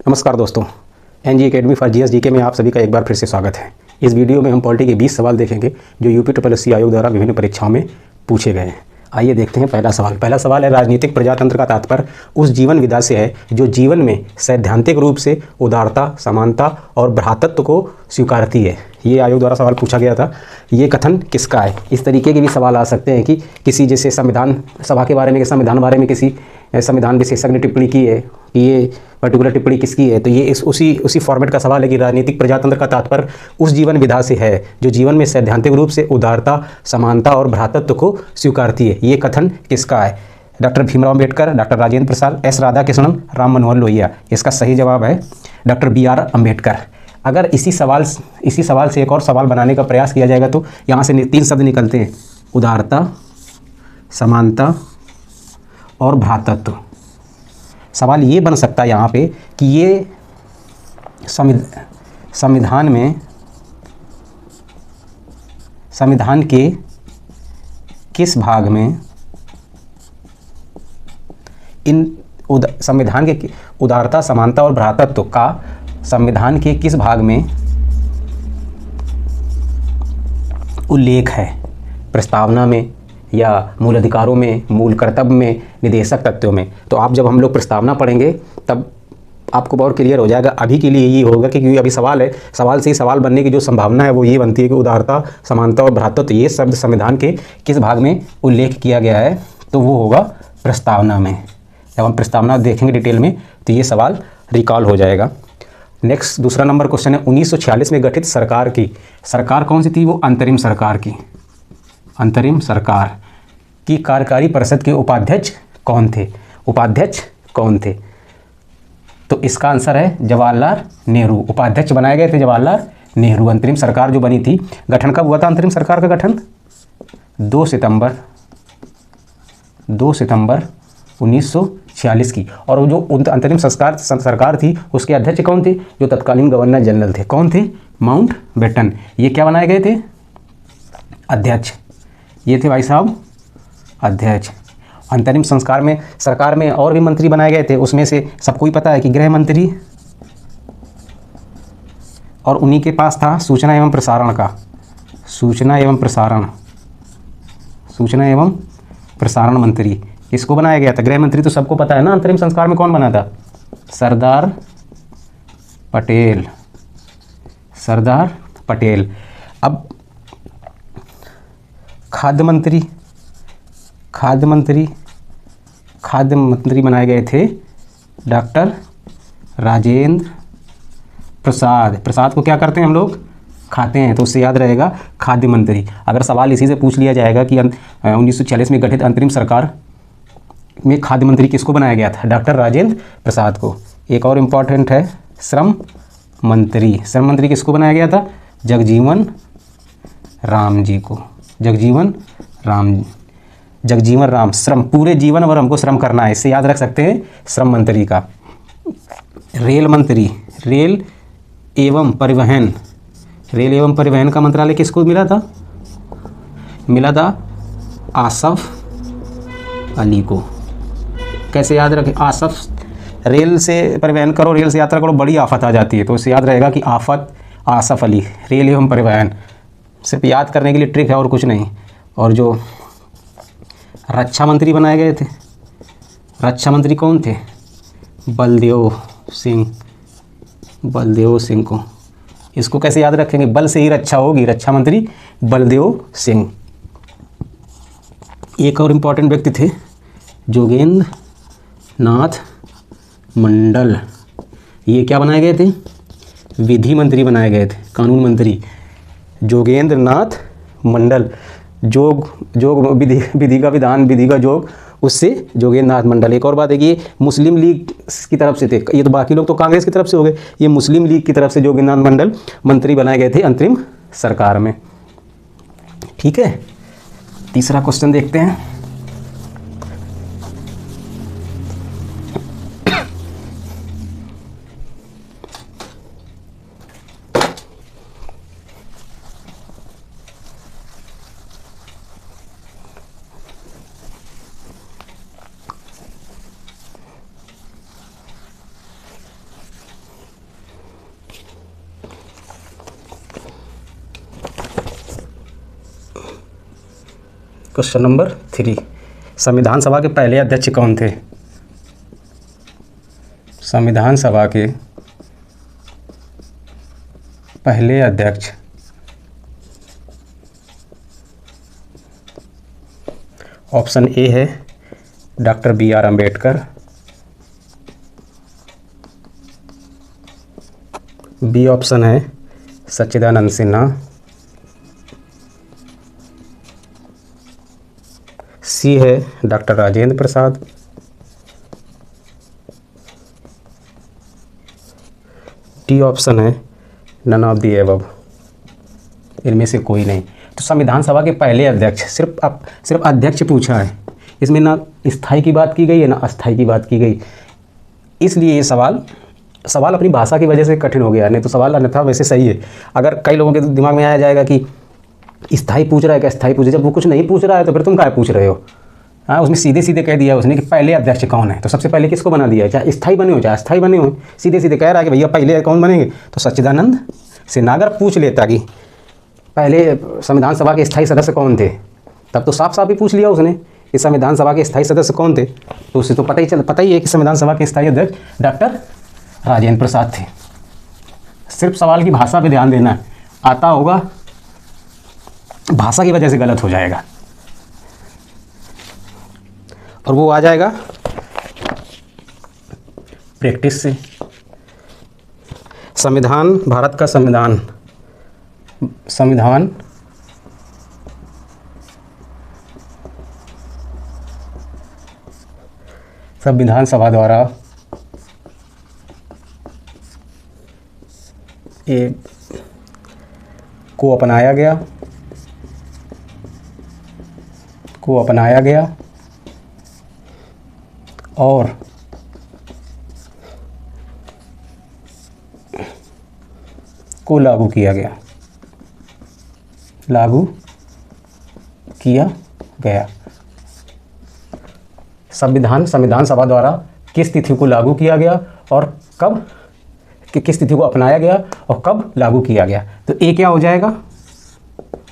नमस्कार दोस्तों, NG academy for GS GK में आप सभी का एक बार फिर से स्वागत है। इस वीडियो में हम पॉलिटी के 20 सवाल देखेंगे जो यूपी आयोग द्वारा विभिन्न परीक्षाओं में पूछे गए हैं। आइए देखते हैं पहला सवाल है, राजनीतिक प्रजातंत्र का तात्पर्य उस जीवन विधा से है जो जीवन में सैद्धांतिक रूप से उदारता, समानता और भ्रातृत्व को स्वीकारती है। ये आयोग द्वारा सवाल पूछा गया था। ये कथन किसका है? इस तरीके के भी सवाल आ सकते हैं कि किसी जैसे संविधान सभा के बारे में, संविधान बारे में किसी संविधान विशेषज्ञ ने टिप्पणी की है कि ये पर्टिकुलर टिप्पणी किसकी है, तो ये उसी फॉर्मेट का सवाल है कि राजनीतिक प्रजातंत्र का तात्पर्य उस जीवन विधा से है जो जीवन में सैद्धांतिक रूप से उदारता, समानता और भ्रातृत्व को स्वीकारती है। ये कथन किसका है? Doctor Bhimrao Ambedkar, doctor Rajendra Prasad, S Radhakrishnan, Ram Manohar Lohia. इसका सही जवाब है डॉक्टर BR अम्बेडकर। अगर इसी सवाल से एक और सवाल बनाने का प्रयास किया जाएगा तो यहाँ से 3 शब्द निकलते हैं, उदारता, समानता और भ्रातृत्व। सवाल ये बन सकता है यहाँ पे कि ये संविधान के किस भाग में संविधान के उदारता, समानता और भ्रातृत्व का संविधान के किस भाग में उल्लेख है? प्रस्तावना में या मूल अधिकारों में, मूल कर्तव्य में, निर्देशक तत्वों में? तो आप जब हम लोग प्रस्तावना पढ़ेंगे तब आपको बहुत क्लियर हो जाएगा। अभी के लिए ये होगा कि क्योंकि अभी सवाल है, सवाल से ही सवाल बनने की जो संभावना है वो ये बनती है कि उदारता, समानता और भ्रातृत्व ये शब्द संविधान के किस भाग में उल्लेख किया गया है, तो वो होगा प्रस्तावना में। जब हम प्रस्तावना देखेंगे डिटेल में तो ये सवाल रिकॉल हो जाएगा। नेक्स्ट दूसरा नंबर क्वेश्चन है, 1946 में गठित सरकार कौन सी थी? वो अंतरिम सरकार की कार्यकारी परिषद के उपाध्यक्ष कौन थे? तो इसका आंसर है जवाहरलाल नेहरू। उपाध्यक्ष बनाए गए थे जवाहरलाल नेहरू। अंतरिम सरकार जो बनी थी, गठन कब हुआ था अंतरिम सरकार का गठन? 2 सितंबर 1946 की। और वो जो अंतरिम सरकार थी उसके अध्यक्ष कौन थे? जो तत्कालीन गवर्नर जनरल थे। कौन थे? Mountbatten. ये क्या बनाए गए थे? अध्यक्ष। ये थे भाई साहब अध्यक्ष। अंतरिम सरकार में और भी मंत्री बनाए गए थे, उसमें से सबको ही पता है कि गृह मंत्री, और उन्हीं के पास था सूचना एवं प्रसारण मंत्री। किसको बनाया गया था? गृह मंत्री तो सबको पता है ना। अंतरिम संस्कार में कौन बना था? सरदार पटेल। अब खाद्य मंत्री बनाए गए थे डॉक्टर राजेंद्र प्रसाद को क्या करते हैं हम लोग? खाते हैं, तो उससे याद रहेगा खाद्य मंत्री। अगर सवाल इसी से पूछ लिया जाएगा कि 1946 में गठित अंतरिम सरकार में खाद्य मंत्री किसको बनाया गया था? डॉक्टर राजेंद्र प्रसाद को। एक और इम्पॉर्टेंट है, श्रम मंत्री किसको बनाया गया था? जगजीवन राम। श्रम, पूरे जीवन भर हमको श्रम करना है, इससे याद रख सकते हैं श्रम मंत्री का। रेल एवं परिवहन का मंत्रालय किसको मिला था? आसफ अली को। कैसे याद रखें? रेल से परिवहन करो, रेल से यात्रा करो, बड़ी आफत आ जाती है, तो इससे याद रहेगा कि आसफ अली, रेल एवं परिवहन। सिर्फ याद करने के लिए ट्रिक है और कुछ नहीं। और जो रक्षा मंत्री बनाए गए थे, रक्षा मंत्री कौन थे? बलदेव सिंह को। इसको कैसे याद रखेंगे? बल से ही रक्षा होगी, रक्षा मंत्री बलदेव सिंह। एक और इम्पॉर्टेंट व्यक्ति थे जोगेंद्र नाथ मंडल। ये क्या बनाए गए थे? विधि मंत्री बनाए गए थे, कानून मंत्री। जोगेंद्र नाथ मंडल, जोग विधि का विधान, विधि का जोग, उससे जोगेंद्र नाथ मंडल। एक और बात है कि ये मुस्लिम लीग की तरफ से थे, ये तो बाकी लोग तो कांग्रेस की तरफ से हो गए, ये मुस्लिम लीग की तरफ से जोगेंद्र नाथ मंडल मंत्री बनाए गए थे अंतरिम सरकार में। ठीक है, तीसरा क्वेश्चन देखते हैं। क्वेश्चन नंबर 3, संविधान सभा के पहले अध्यक्ष कौन थे? संविधान सभा के पहले अध्यक्ष ऑप्शन ए है doctor B.R. Ambedkar, B option है सच्चिदानंद सिन्हा, सी है doctor Rajendra Prasad, D option है नन ऑफ दी एबव, इनमें से कोई नहीं। तो संविधान सभा के पहले अध्यक्ष, सिर्फ अध्यक्ष पूछा है, इसमें ना स्थायी की बात की गई है ना अस्थायी की बात की गई, इसलिए ये सवाल अपनी भाषा की वजह से कठिन हो गया। नहीं तो सवाल अन्यथा वैसे सही है। अगर कई लोगों के दिमाग में आया जाएगा कि स्थायी पूछ रहा है कि अस्थायी पूछ, जब वो कुछ नहीं पूछ रहा है तो फिर तुम क्या पूछ रहे हो? हाँ, उसमें सीधे सीधे कह दिया उसने कि पहले अध्यक्ष कौन है, तो सबसे पहले किसको बना दिया है, चाहे स्थायी बने हो चाहे अस्थायी बने हो, सीधे सीधे कह रहा है कि भैया पहले कौन बनेंगे, तो सच्चिदानंद सिन्हा। अगर पूछ लेता कि पहले संविधान सभा के स्थायी सदस्य कौन थे, तब तो साफ साफ ही पूछ लिया उसने कि संविधान सभा के स्थायी सदस्य कौन थे, तो उसे तो पता ही है कि संविधान सभा के स्थायी अध्यक्ष डॉक्टर राजेंद्र प्रसाद थे। सिर्फ सवाल की भाषा पे ध्यान देना है, आता होगा भाषा की वजह से गलत हो जाएगा और वो आ जाएगा प्रैक्टिस से। संविधान, भारत का संविधान संविधान सभा द्वारा को अपनाया गया और को लागू किया गया। संविधान सभा द्वारा किस तिथि को लागू किया गया और कब, किस तिथि को अपनाया गया और कब लागू किया गया। तो ए क्या हो जाएगा?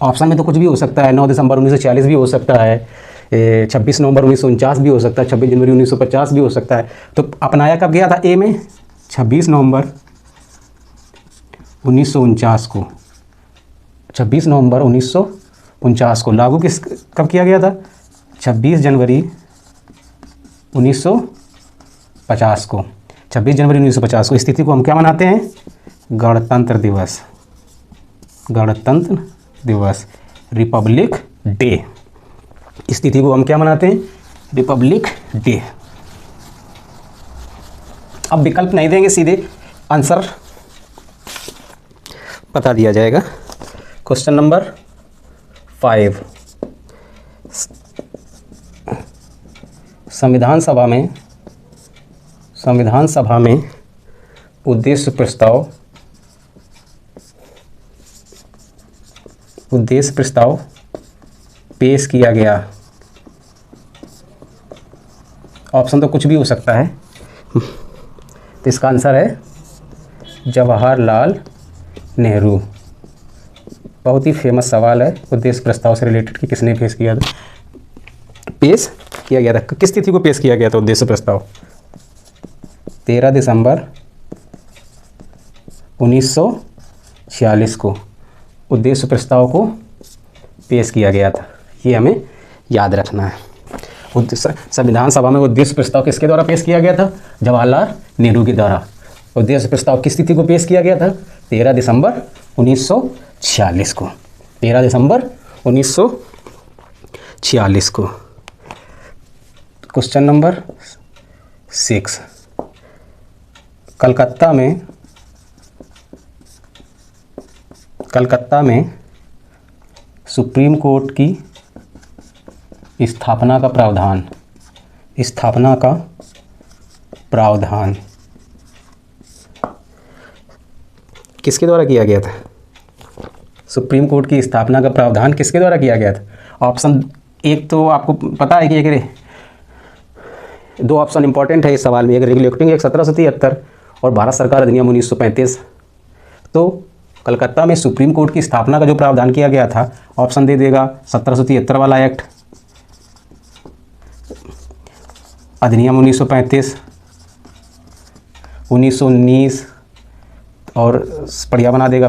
ऑप्शन में तो कुछ भी हो सकता है, 9 दिसंबर 1940 भी हो सकता है, 26 नवंबर 1949 भी हो सकता है, 26 जनवरी 1950 भी हो सकता है। तो अपनाया कब गया था ए में? 26 नवंबर 1949 को, 26 नवंबर 1949 को। लागू कब किया गया था? 26 जनवरी 1950 को, 26 जनवरी 1950 को। इस तिथि को हम क्या मनाते हैं? गणतंत्र दिवस, रिपब्लिक डे। इस तिथि को हम क्या मनाते हैं? Republic day. अब विकल्प नहीं देंगे, सीधे आंसर बता दिया जाएगा। क्वेश्चन नंबर 5, संविधान सभा में उद्देश्य प्रस्ताव पेश किया गया। ऑप्शन तो कुछ भी हो सकता है, तो इसका आंसर है जवाहरलाल नेहरू। बहुत ही फेमस सवाल है उद्देश्य प्रस्ताव से रिलेटेड कि किसने पेश किया गया था। किस तिथि को पेश किया गया था उद्देश्य प्रस्ताव? 13 दिसंबर 1946 को उद्देश्य प्रस्ताव को पेश किया गया था। ये हमें याद रखना है। संविधान सभा में उद्देश्य प्रस्ताव किसके द्वारा पेश किया गया था? जवाहरलाल नेहरू के द्वारा। उद्देश्य प्रस्ताव किस तिथि को पेश किया गया था? 13 दिसंबर 1946 को, 13 दिसंबर 1946 को। क्वेश्चन नंबर 6, कलकत्ता में सुप्रीम कोर्ट की स्थापना का प्रावधान किसके द्वारा किया गया था? सुप्रीम कोर्ट की स्थापना का प्रावधान किसके द्वारा किया गया था? ऑप्शन एक तो आपको पता है कि एक, दो ऑप्शन इंपॉर्टेंट है इस सवाल में, एक रेगुलेटिंग एक्ट 1773 और भारत सरकार अधिनियम 1935। तो कलकत्ता में सुप्रीम कोर्ट की स्थापना का जो प्रावधान किया गया था, ऑप्शन दे देगा 1773 वाला एक्ट अधिनियम 1935, 1919 और बढ़िया बना देगा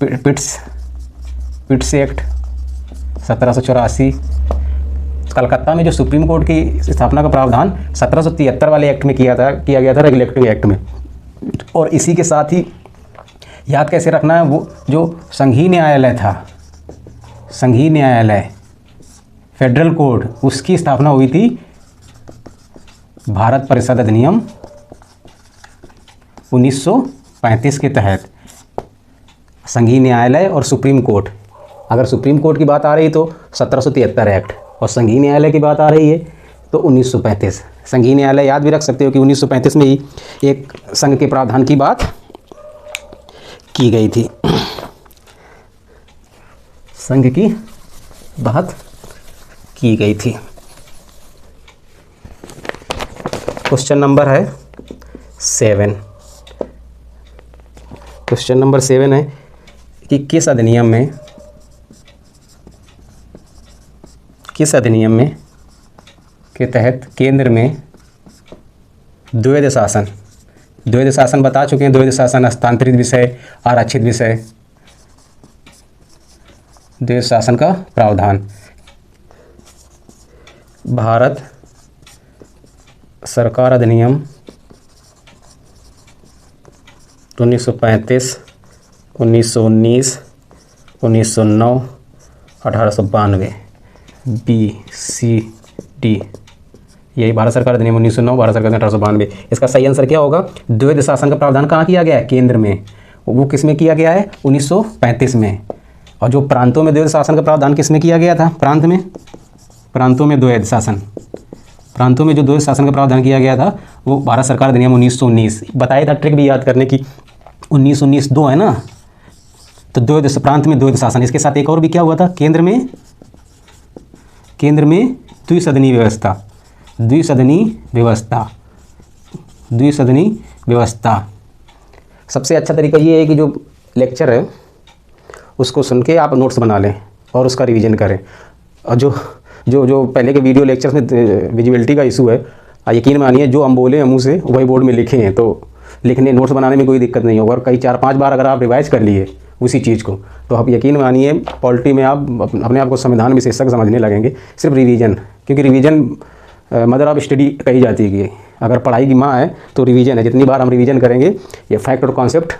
पिट्स एक्ट 1784। कलकत्ता में जो सुप्रीम कोर्ट की स्थापना का प्रावधान 1773 वाले एक्ट में किया गया था रेगुलेटरी एक्ट में। और इसी के साथ ही याद कैसे रखना है, वो जो संघीय न्यायालय था, संघीय न्यायालय फेडरल कोर्ट, उसकी स्थापना हुई थी भारत परिषद अधिनियम 1935 के तहत। संघीय न्यायालय और सुप्रीम कोर्ट, अगर सुप्रीम कोर्ट की बात आ रही तो 1773 एक्ट, और संघीय न्यायालय की बात आ रही है तो 1935। संघीय न्यायालय याद भी रख सकते हो कि 1935 में ही एक संघ के प्रावधान की बात की गई थी, संघ की बात की गई थी। क्वेश्चन नंबर है 7। क्वेश्चन नंबर 7 है कि किस अधिनियम में के तहत केंद्र में द्वैध शासन बता चुके हैं। द्वैध शासन हस्तांतरित विषय, आरक्षित विषय, द्वैध शासन का प्रावधान। भारत सरकार अधिनियम 1935, 1919, 1909, 1892, BCD, यही भारत सरकार अधिनियम 1909, भारत सरकार 1892। इसका सही आंसर क्या होगा? द्वैध शासन का प्रावधान कहाँ किया गया है? केंद्र में। वो किस में किया गया है? 1935 में। और जो प्रांतों में द्वैध शासन का प्रावधान किस में किया गया था? प्रांतों में द्वैध शासन, प्रांतों में जो द्वैध शासन का प्रावधान किया गया था वो भारत सरकार अधिनियम 1919। बताया था ट्रिक भी याद करने की, 1919 2 है ना, तो द्वैध प्रांत में द्वैध शासन। इसके साथ एक और भी क्या हुआ था? केंद्र में द्विसदनी व्यवस्था। सबसे अच्छा तरीका ये है कि जो लेक्चर है उसको सुन के आप नोट्स बना लें और उसका रिवीजन करें। और जो पहले के वीडियो लेक्चर्स में विजिबिलिटी का इशू है, यकीन मानिए जो हम बोले हैं मुँह से वही बोर्ड में लिखे हैं, तो लिखने नोट्स बनाने में कोई दिक्कत नहीं होगा। और कई 4-5 बार अगर आप रिवाइज कर लिए उसी चीज़ को तो आप यकीन मानिए पॉलिटी में आप अपने आप को संविधान विशेषज्ञ समझने लगेंगे। सिर्फ रिवीजन, क्योंकि रिवीजन मदर ऑफ स्टडी कही जाती है कि अगर पढ़ाई की माँ है तो रिवीजन है। जितनी बार हम रिवीजन करेंगे ये फैक्ट और कॉन्सेप्ट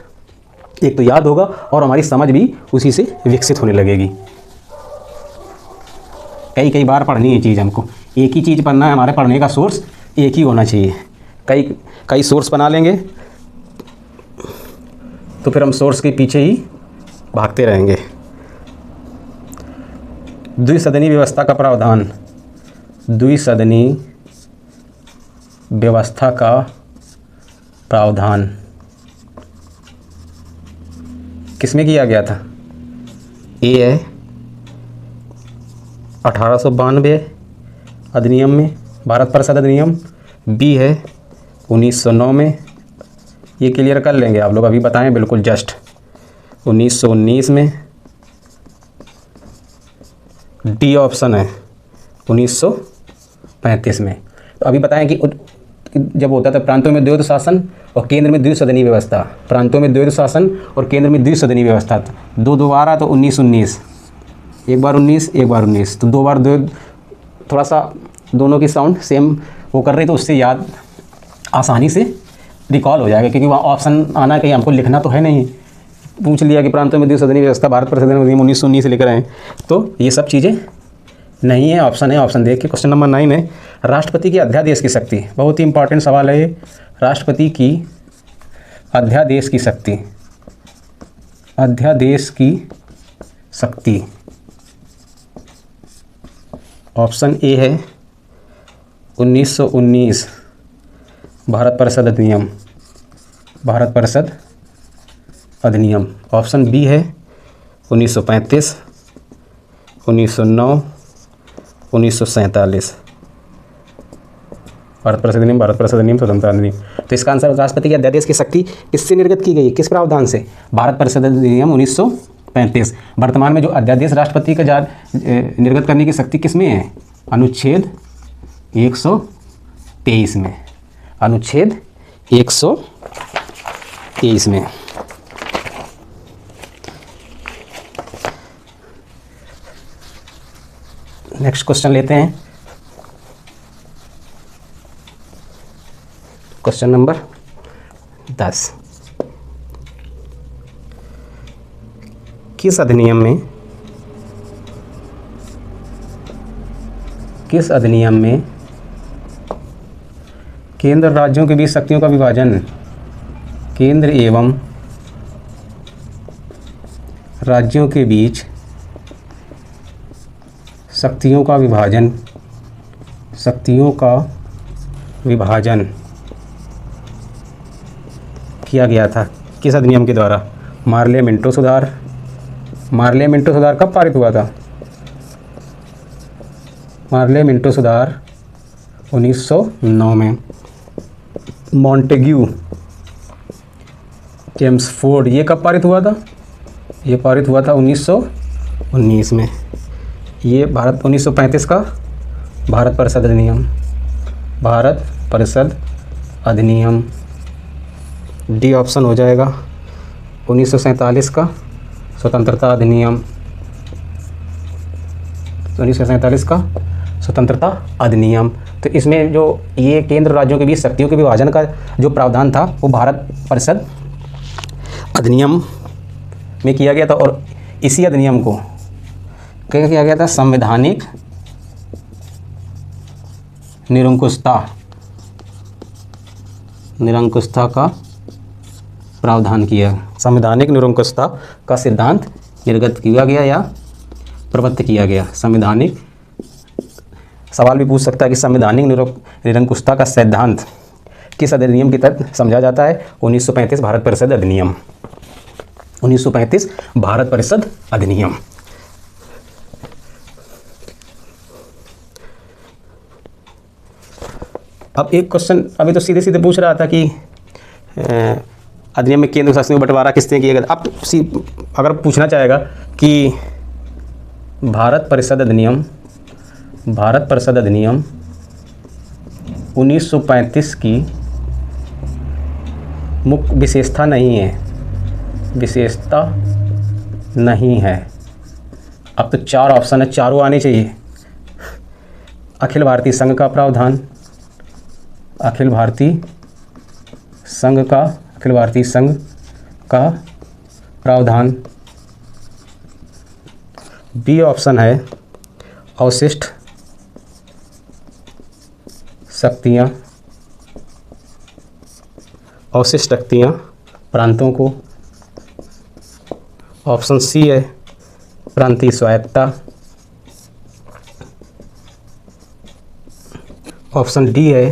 एक तो याद होगा और हमारी समझ भी उसी से विकसित होने लगेगी। कई बार पढ़नी है चीज़, हमको एक ही चीज़ पढ़ना है, हमारे पढ़ने का सोर्स एक ही होना चाहिए। कई सोर्स बना लेंगे तो फिर हम सोर्स के पीछे ही भागते रहेंगे। द्विसदनी व्यवस्था का प्रावधान, द्विसदनी व्यवस्था का प्रावधान किसमें किया गया था? ए है 1892 अधिनियम में, भारत परिषद अधिनियम। बी है 1909 में। ये क्लियर कर लेंगे आप लोग, अभी बताएं बिल्कुल जस्ट। 1919 में। डी ऑप्शन है 1935 में। तो अभी बताएं कि जब होता था प्रांतों में द्वैध शासन और केंद्र में द्विसदनी व्यवस्था, प्रांतों में द्वैध शासन और केंद्र में द्विसदनी व्यवस्था, दो बार आ तो 1919, एक बार 19, तो 2 बार द्वैध। थोड़ा सा दोनों की साउंड सेम वो कर रही तो उससे याद आसानी से रिकॉल हो जाएगा, क्योंकि वहाँ ऑप्शन आना कहीं हमको लिखना तो है नहीं। पूछ लिया कि प्रांतों में द्विसदनी व्यवस्था भारत परिषद अधिनियम 1919 से लेकर आए, तो ये सब चीज़ें नहीं है। ऑप्शन है, ऑप्शन देख के। क्वेश्चन नंबर 9 है राष्ट्रपति की अध्यादेश की शक्ति। बहुत ही इंपॉर्टेंट सवाल है ये। राष्ट्रपति की अध्यादेश की शक्ति, अध्यादेश की शक्ति। ऑप्शन ए है 1919 भारत परिषद अधिनियम, भारत परिषद अधिनियम। ऑप्शन बी है 1935, 1909, 1947 भारत परिषद अधिनियम, भारत परिषद अधिनियम, स्वतंत्रता अधिनियम। तो इसका आंसर राष्ट्रपति की अध्यादेश की शक्ति किससे निर्गत की गई है? किस प्रावधान से? भारत परिषद अधिनियम 1935। वर्तमान में जो अध्यादेश राष्ट्रपति का निर्गत करने की शक्ति किसमें है? अनुच्छेद 123 में, अनुच्छेद 123 में। नेक्स्ट क्वेश्चन लेते हैं, क्वेश्चन नंबर 10। किस अधिनियम में केंद्र राज्यों के बीच शक्तियों का विभाजन, केंद्र एवं राज्यों के बीच शक्तियों का विभाजन किया गया था? किस अधिनियम के द्वारा? मार्ले मिंटो सुधार कब पारित हुआ था? मार्ले मिंटो सुधार 1909 में। मॉन्टेग्यू चेम्सफोर्ड, ये कब पारित हुआ था? ये पारित हुआ था 1919 में। ये 1935 का भारत परिषद अधिनियम, डी ऑप्शन हो जाएगा। 1947 का स्वतंत्रता अधिनियम, 1947 का स्वतंत्रता अधिनियम। तो इसमें जो ये केंद्र राज्यों के बीच शक्तियों के विभाजन का जो प्रावधान था वो भारत परिषद अधिनियम में किया गया था, और इसी अधिनियम को क्या किया गया था? संवैधानिक निरंकुशता का प्रावधान किया। संवैधानिक निरंकुशता का सिद्धांत निर्गत किया गया या प्रवृत्त किया गया। संवैधानिक, सवाल भी पूछ सकता है कि संवैधानिक निरंकुशता का सिद्धांत किस अधिनियम के तहत समझा जाता है? 1935 भारत परिषद अधिनियम। 1935 भारत परिषद अधिनियम। अब एक क्वेश्चन अभी तो सीधे सीधे पूछ रहा था कि अधिनियम में केंद्र शासन का बंटवारा किसने किया गया? अब अगर पूछना चाहेगा कि भारत परिषद अधिनियम 1935 की मुख्य विशेषता नहीं है। अब तो 4 ऑप्शन है, चारों आने चाहिए। अखिल भारतीय संघ का प्रावधान, अखिल भारतीय संघ का प्रावधान। बी ऑप्शन है अवशिष्ट शक्तियाँ प्रांतों को। ऑप्शन सी है प्रांतीय स्वायत्तता। ऑप्शन डी है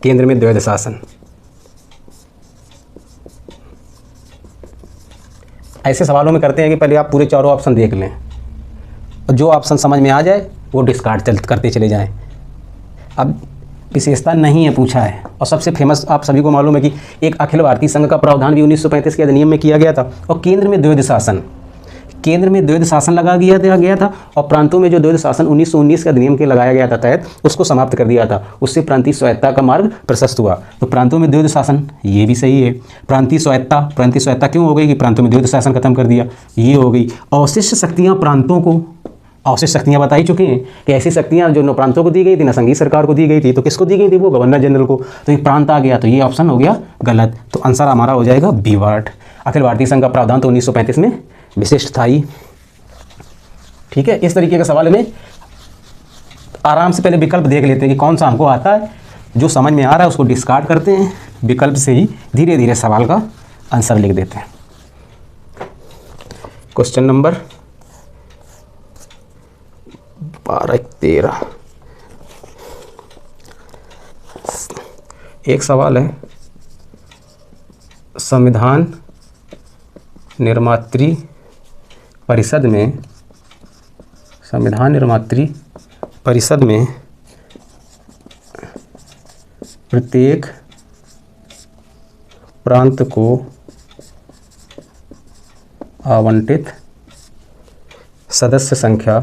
केंद्र में द्वैध शासन। ऐसे सवालों में करते हैं कि पहले आप पूरे चारों ऑप्शन देख लें और जो ऑप्शन समझ में आ जाए वो डिस्कार्ड करते चले जाएं। अब विशेषता नहीं है पूछा है, और सबसे फेमस आप सभी को मालूम है कि एक अखिल भारतीय संघ का प्रावधान भी 1935 के अधिनियम में किया गया था, और केंद्र में द्वैध शासन लगा गया था, और प्रांतों में जो द्वैध शासन 1919 के अधिनियम के लगाया गया था तहत उसको समाप्त कर दिया था। उससे प्रांतीय स्वायत्तता का मार्ग प्रशस्त हुआ। तो प्रांतों में द्वैध शासन, ये भी सही है। प्रांतीय स्वायत्तता क्यों हो गई कि प्रांतों में द्वैध शासन खत्म कर दिया, ये हो गई। अवशिष्ट शक्तियाँ प्रांतों को, अवशिष्ट शक्तियाँ बता ही चुके हैं कि ऐसी शक्तियाँ जो न प्रांतों को दी गई थी न संघीय सरकार को दी गई थी, तो किसको दी गई थी? वो गवर्नर जनरल को। तो ये प्रांत आ गया, तो ये ऑप्शन हो गया गलत। तो आंसर हमारा हो जाएगा बी वार्ड। अखिल भारतीय संघ का प्रावधान तो 1935 में विशिष्ट था ही। ठीक है, इस तरीके के सवाल में आराम से पहले विकल्प देख लेते हैं कि कौन सा हमको आता है, जो समझ में आ रहा है उसको डिस्कार्ड करते हैं, विकल्प से ही धीरे धीरे सवाल का आंसर लिख देते हैं। क्वेश्चन नंबर 12-13 एक सवाल है, संविधान निर्मात्री परिषद में प्रत्येक प्रांत को आवंटित सदस्य संख्या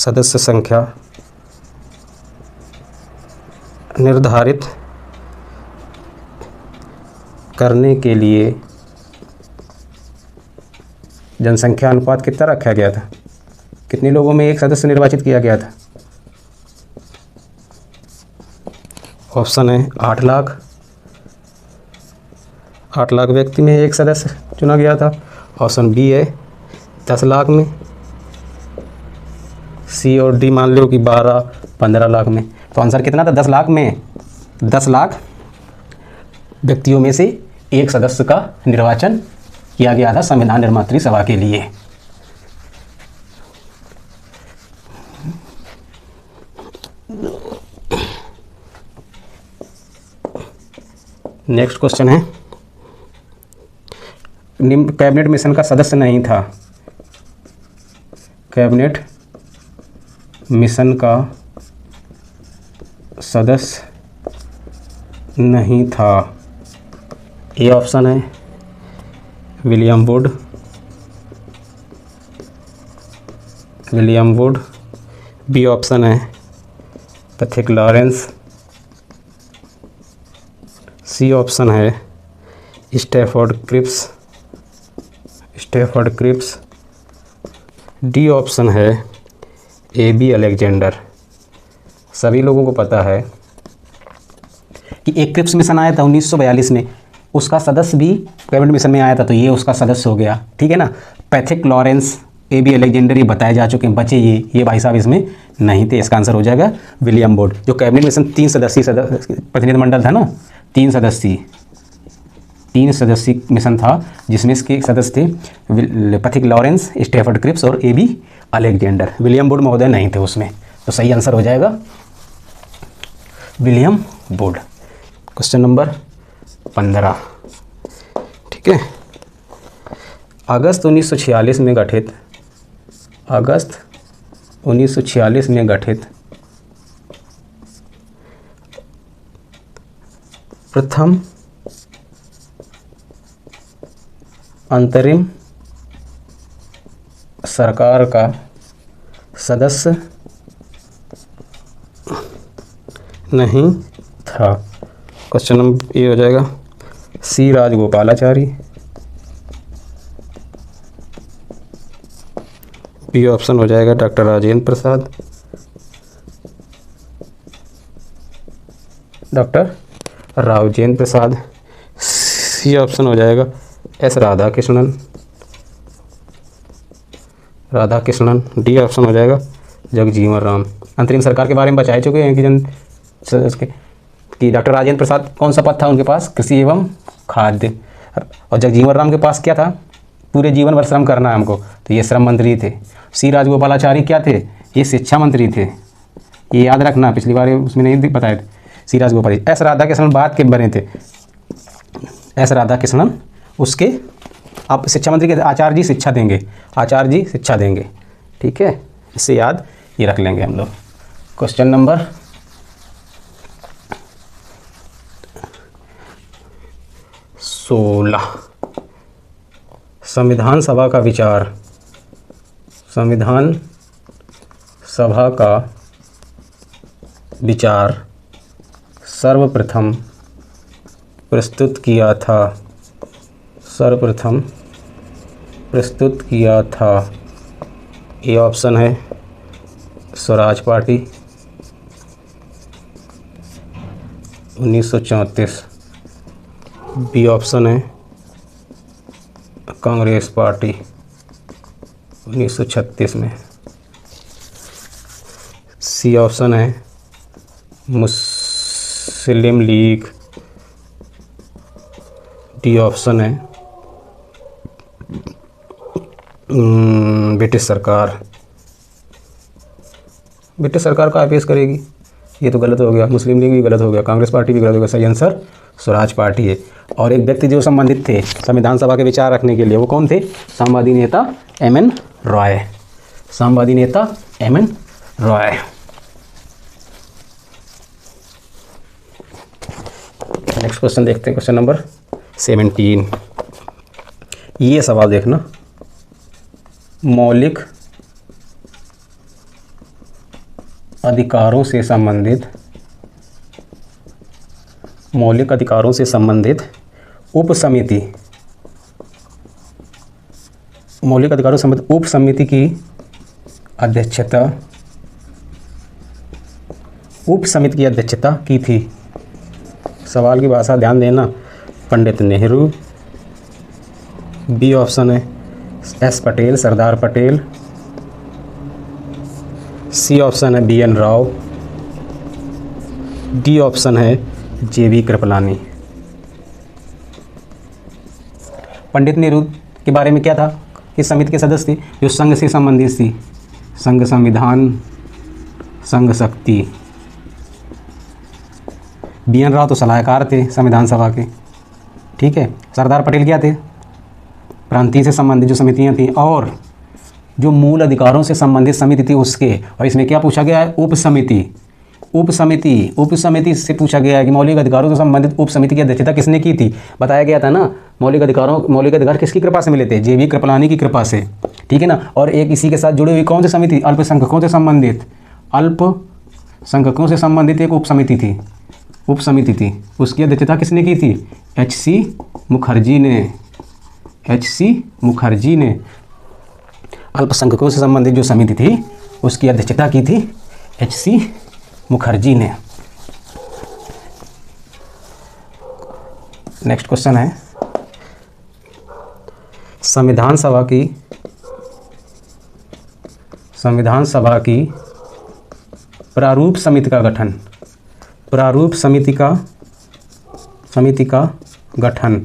सदस्य संख्या निर्धारित करने के लिए जनसंख्या अनुपात कितना रखा गया था? कितने लोगों में एक सदस्य निर्वाचित किया गया था? ऑप्शन है 8 लाख। 8 लाख व्यक्ति में एक सदस्य चुना गया था। ऑप्शन बी है 10 लाख में। सी और डी मान लो कि 12-15 लाख में। तो आंसर कितना था? 10 लाख में। 10 लाख व्यक्तियों में से एक सदस्य का निर्वाचन किया गया था संविधान निर्मात्री सभा के लिए। नेक्स्ट क्वेश्चन है, कैबिनेट मिशन का सदस्य नहीं था। कैबिनेट मिशन का सदस्य नहीं था। ए ऑप्शन है विलियम वुड। बी ऑप्शन है पैथिक लॉरेंस। सी ऑप्शन है स्टैफोर्ड क्रिप्स। डी ऑप्शन है ए.बी. अलेक्जेंडर। सभी लोगों को पता है कि एक क्रिप्स मिशन आया था 1942 में, उसका सदस्य भी कैबिनेट मिशन में आया था, तो ये उसका सदस्य हो गया, ठीक है ना। Pethick Lawrence, AB. अलेक्जेंडर ये बताए जा चुके हैं, बचे ये भाई साहब इसमें नहीं थे। इसका आंसर हो जाएगा विलियम वुड। जो कैबिनेट मिशन 3 सदस्यीय प्रतिनिधिमंडल था ना, 3 सदस्यीय मिशन था, जिसमें इसके सदस्य थे पैथिक लॉरेंस, स्टैफोर्ड क्रिप्स और ए.बी. अलेक्जेंडर। विलियम वुड महोदय नहीं थे उसमें, तो सही आंसर हो जाएगा विलियम वुड। क्वेश्चन नंबर 15, ठीक है। अगस्त 1946 में गठित प्रथम अंतरिम सरकार का सदस्य नहीं था। क्वेश्चन नंबर ये हो जाएगा सी राजगोपालाचारी। बी ऑप्शन हो जाएगा doctor Rajendra Prasad. C option हो जाएगा एस राधाकृष्णन। डी ऑप्शन हो जाएगा जगजीवन राम। अंतरिम सरकार के बारे में बता चुके हैं कि डॉक्टर राजेंद्र प्रसाद कौन सा पद था उनके पास? कृषि एवं खाद्य। और जगजीवन राम के पास क्या था? पूरे जीवन भर श्रम करना है हमको, तो ये श्रम मंत्री थे। सी राजगोपालाचारी क्या थे? ये शिक्षा मंत्री थे। ये याद रखना, पिछली बार उसमें नहीं बताए थे। सी राजगोपाल। एस राधाकृष्णन बाद के बने थे। एस राधाकृष्णन उसके आप शिक्षा मंत्री के आचार्य जी शिक्षा देंगे, ठीक है। इससे याद ये रख लेंगे हम लोग। क्वेश्चन नंबर 16, संविधान सभा का विचार सर्वप्रथम प्रस्तुत किया था। ए ऑप्शन है स्वराज पार्टी 1934। बी ऑप्शन है कांग्रेस पार्टी 1936 में। सी ऑप्शन है मुस्लिम लीग। डी ऑप्शन है ब्रिटिश सरकार का पेश करेगी। ये तो गलत हो गया, मुस्लिम लीग भी गलत हो गया, कांग्रेस पार्टी भी गलत हो गया। सही आंसर स्वराज पार्टी है। और एक व्यक्ति जो संबंधित थे संविधान सभा के विचार रखने के लिए, वो कौन थे? साम्यवादी नेता एम.एन. रॉय। नेक्स्ट क्वेश्चन देखते हैं, क्वेश्चन नंबर 17। ये सवाल देखना, मौलिक अधिकारों से संबंधित मौलिक अधिकारों से संबंधित उप समिति, मौलिक अधिकारों से संबंधित उप समिति की अध्यक्षता, उप समिति की अध्यक्षता की थी। सवाल की भाषा ध्यान देना, पंडित नेहरू। बी ऑप्शन है S Patel, Sardar Patel. C option है B N Rao. D option है जे बी कृपलानी। पंडित नेहरू के बारे में क्या था, किस समिति के सदस्य थे, जो संघ से संबंधित थी, संघ संविधान, संघ शक्ति। बी एन राव तो सलाहकार थे संविधान सभा के, ठीक है। सरदार पटेल क्या थे, प्रांतीय से संबंधित जो समितियां थी, और जो मूल अधिकारों से संबंधित समिति थी उसके। और इसमें क्या पूछा गया है, उप समिति। उप समिति से पूछा गया है कि मौलिक अधिकारों से संबंधित उप समिति की अध्यक्षता किसने की थी। बताया गया था ना, मौलिक अधिकार किसकी कृपा से मिले थे, जे बी कृपलानी की कृपा से, ठीक है ना। और एक इसी के साथ जुड़ी हुई कौन सी समिति, अल्पसंख्यकों से संबंधित, अल्पसंख्यकों से संबंधित एक उप समिति थी, उसकी अध्यक्षता किसने की थी, एच सी मुखर्जी ने अल्पसंख्यकों से संबंधित जो समिति थी उसकी अध्यक्षता की थी एच सी मुखर्जी ने। नेक्स्ट क्वेश्चन है, संविधान सभा की प्रारूप समिति का गठन, समिति का गठन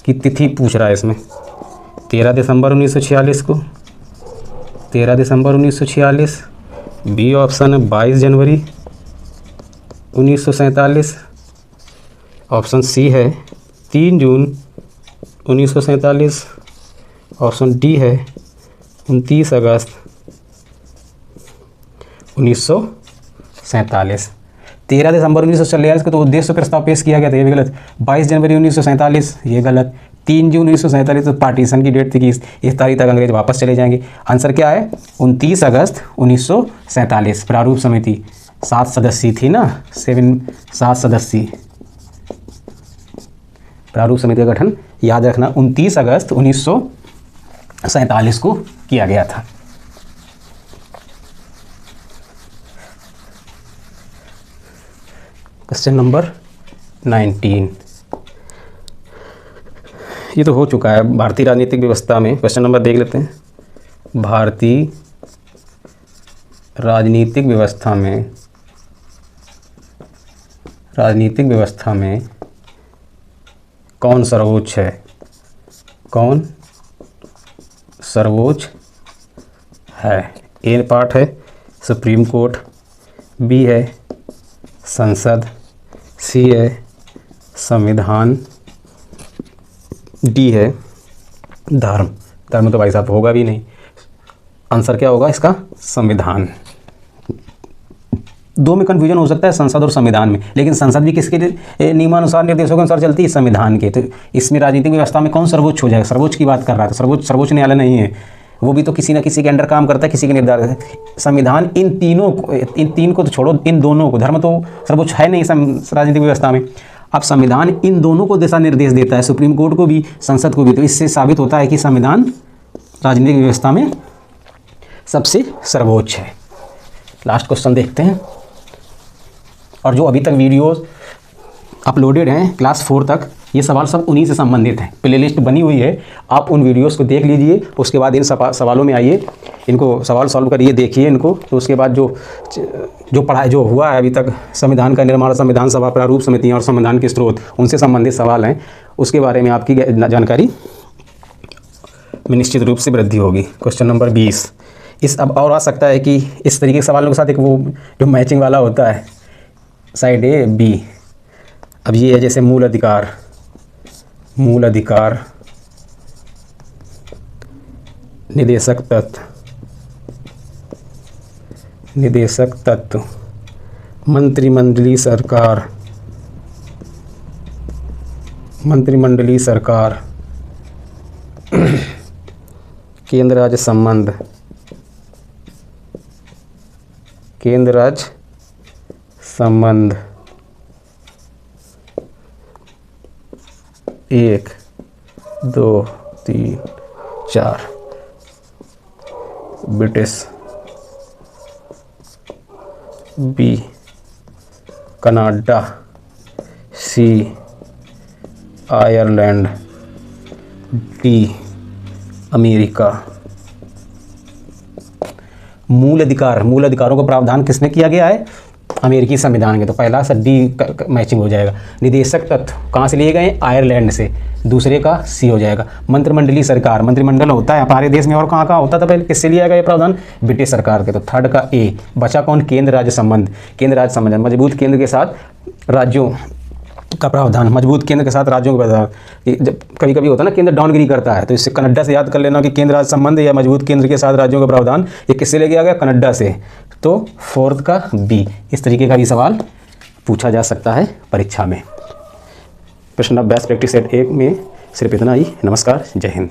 की तिथि पूछ रहा है इसमें। 13 दिसंबर 1946 को, 13 दिसंबर 1946। बी ऑप्शन है 22 जनवरी 1947। ऑप्शन सी है 3 जून 1947। ऑप्शन डी है 29 अगस्त 1947। 13 दिसंबर 1946 को तो उद्देश्य प्रस्ताव पेश किया गया था, ये भी गलत। 22 जनवरी 1947 ये गलत। 3 जून 1947 तो पार्टीशन की डेट थी कि इस तारीख तक अंग्रेज वापस चले जाएंगे। आंसर क्या है 29 अगस्त 1947। प्रारूप समिति 7 सदस्यीय थी ना, 7 सदस्यीय प्रारूप समिति का गठन याद रखना 29 अगस्त 1947 को किया गया था। क्वेश्चन नंबर 19, ये तो हो चुका है। भारतीय राजनीतिक व्यवस्था में क्वेश्चन नंबर देख लेते हैं। भारतीय राजनीतिक व्यवस्था में कौन सर्वोच्च है, कौन सर्वोच्च है। ए पार्ट है सुप्रीम कोर्ट, बी है संसद, सी है संविधान, डी है धर्म तो भाई साहब होगा भी नहीं। आंसर क्या होगा इसका, संविधान। दो में कन्फ्यूजन हो सकता है, संसद और संविधान में, लेकिन संसद भी किसके नियमानुसार निर्देशों के अनुसार चलती है, संविधान के। तो इसमें राजनीतिक व्यवस्था में कौन सर्वोच्च हो जाएगा, सर्वोच्च की बात कर रहा है तो सर्वोच्च न्यायालय नहीं है, वो भी तो किसी न किसी के अंडर काम करता है, किसी के निर्धारित। संविधान इन तीन को तो छोड़ो, इन दोनों को, धर्म तो सर्वोच्च है नहीं राजनीतिक व्यवस्था में। अब संविधान इन दोनों को दिशा निर्देश देता है, सुप्रीम कोर्ट को भी, संसद को भी। तो इससे साबित होता है कि संविधान राजनीतिक व्यवस्था में सबसे सर्वोच्च है। लास्ट क्वेश्चन देखते हैं। और जो अभी तक वीडियोस अपलोडेड हैं क्लास 4 तक, ये सवाल सब उन्हीं से संबंधित हैं। प्लेलिस्ट बनी हुई है, आप उन वीडियोस को देख लीजिए, उसके बाद इन सवालों में आइए, इनको सवाल सॉल्व करिए, देखिए इनको। तो उसके बाद जो पढ़ाई जो हुआ है अभी तक, संविधान का निर्माण, संविधान सभा, प्रारूप समितियाँ और संविधान के स्रोत, उनसे संबंधित सवाल हैं, उसके बारे में आपकी जानकारी में निश्चित रूप से वृद्धि होगी। क्वेश्चन नंबर 20 इस अब और आ सकता है कि इस तरीके के सवालों के साथ एक वो जो मैचिंग वाला होता है, साइड ए बी। अब ये है जैसे मूल अधिकार, निदेशक तत्व, मंत्रिमंडलीय सरकार, केंद्र राज्य संबंध, केंद्र राज्य संबंध 1 2 3 4 ब्रिटिश, बी कनाडा, सी आयरलैंड, डी अमेरिका। मूल अधिकारों का प्रावधान किसने किया गया है? अमेरिकी संविधान के। तो पहला सा डी मैचिंग हो जाएगा। निदेशक तत्व कहाँ से लिए गए? आयरलैंड से। दूसरे का सी हो जाएगा। मंत्रिमंडलीय सरकार, मंत्रिमंडल होता है हमारे देश में और कहाँ कहाँ होता था पहले? किससे लिया गया ये प्रावधान? ब्रिटिश सरकार के। तो थर्ड का ए। बचा कौन? केंद्र राज्य संबंध। केंद्र राज्य संबंध मजबूत केंद्र के साथ राज्यों का प्रावधान, मजबूत केंद्र के साथ राज्यों का प्रावधान। जब कभी कभी होता है ना केंद्र डाउनगिरी करता है, तो इससे कनाडा से याद कर लेना कि केंद्र राज्य संबंध या मजबूत केंद्र के साथ राज्यों का प्रावधान ये किससे ले गया गया? कनाडा से। तो फोर्थ का बी। इस तरीके का भी सवाल पूछा जा सकता है परीक्षा में। प्रश्न बेस्ट प्रैक्टिस सेट 1 में सिर्फ इतना ही। नमस्कार, जय हिंद।